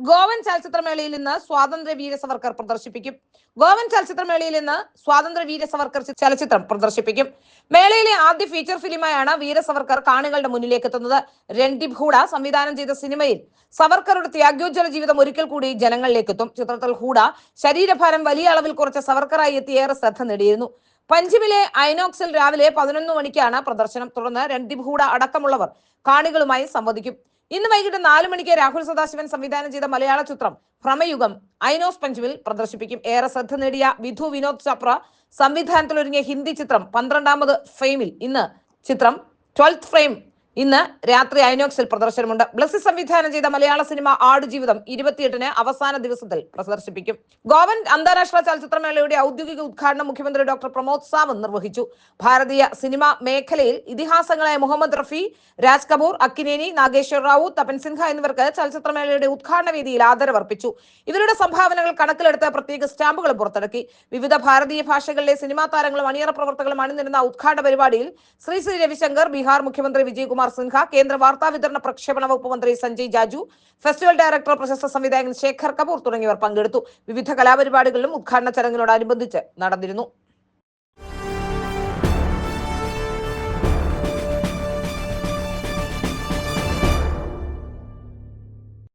ഗോവൻ ചലച്ചിത്രമേളയിൽ ഇന്ന് സ്വാതന്ത്ര്യ വീര സവർക്കർ പ്രദർശിപ്പിക്കും. ഗോവൻ ചലച്ചിത്രമേളയിൽ ഇന്ന് സ്വാതന്ത്ര്യ വീര സവർക്കർ ചലച്ചിത്രം പ്രദർശിപ്പിക്കും. മേളയിലെ ആദ്യ ഫീച്ചർ ഫിലിമായാണ് വീര സവർക്കർ കാണികളുടെ മുന്നിലേക്ക് എത്തുന്നത്. രൺദീപ് ഹൂഡ സംവിധാനം ചെയ്ത സിനിമയിൽ സവർക്കറുടെ ത്യാഗോജ്വല ജീവിതം ഒരിക്കൽ കൂടി ജനങ്ങളിലേക്ക് എത്തും. ചിത്രത്തിൽ ഹൂഡ ശരീരഭാരം വലിയ അളവിൽ കുറച്ച സവർക്കറായി എത്തി ഏറെ ശ്രദ്ധ നേടിയിരുന്നു. പഞ്ചിമിലെ ഐനോക്സിൽ രാവിലെ 11 മണിക്കാണ് പ്രദർശനം. തുടർന്ന് രൺദീപ് ഹൂഡ അടക്കമുള്ളവർ കാണികളുമായി സംവദിക്കും. ഇന്ന് വൈകിട്ട് 4 മണിക്ക് രാഹുൽ സദാശിവൻ സംവിധാനം ചെയ്ത മലയാള ചിത്രം ഭ്രമയുഗം ഐനോസ് പഞ്ചിമിൽ പ്രദർശിപ്പിക്കും. ഏറെ ശ്രദ്ധ നേടിയ വിധു വിനോദ് ചോപ്ര സംവിധാനത്തിലൊരുങ്ങിയ ഹിന്ദി ചിത്രം 12ാമത് ഫ്രെയിമിൽ ഇന്ന് രാത്രി ഐനോക്സിൽ പ്രദർശനമുണ്ട്. ബ്ലസ്സി സംവിധാനം ചെയ്ത മലയാള സിനിമ ആടുജീവിതം 28-ന് അവസാന ദിവസത്തിൽ പ്രദർശിപ്പിക്കും. ഗോവൻ അന്താരാഷ്ട്ര ചലച്ചിത്രമേളയുടെ ഔദ്യോഗിക ഉദ്ഘാടനം മുഖ്യമന്ത്രി ഡോക്ടർ പ്രമോദ് സാവന്ത് നിർവഹിച്ചു. ഭാരതീയ സിനിമാ മേഖലയിൽ ഇതിഹാസങ്ങളായ മുഹമ്മദ് റഫി, രാജ് കപൂർ, അക്കിനേനി, നാഗേശ്വർ റാവു, തപൻ സിൻഹ എന്നിവർക്ക് ചലച്ചിത്രമേളയുടെ ഉദ്ഘാടന വേദിയിൽ ആദരവർപ്പിച്ചു. ഇവരുടെ സംഭാവനകൾ കണക്കിലെടുത്ത് പ്രത്യേക സ്റ്റാമ്പുകൾ പുറത്തിറക്കി. വിവിധ ഭാരതീയ ഭാഷകളിലെ സിനിമാ താരങ്ങളും അണിയറ പ്രവർത്തകരും അണിനിരുന്ന ഉദ്ഘാടന പരിപാടിയിൽ ശ്രീ രവിശങ്കർ, ബീഹാർ മുഖ്യമന്ത്രി വിജയകുമാർ സിൻഹ, കേന്ദ്ര വാർത്താ വിതരണ പ്രക്ഷേപണ വകുപ്പ് മന്ത്രി സഞ്ജയ് ജാജു, ഫെസ്റ്റിവൽ ഡയറക്ടർ പ്രശസ്ത സംവിധായകൻ ശേഖർ കപൂർ തുടങ്ങിയവർ പങ്കെടുത്തു. വിവിധ കലാപരിപാടികളിലും ഉദ്ഘാടന ചടങ്ങിനോടനുബന്ധിച്ച് നടന്നിരുന്നു.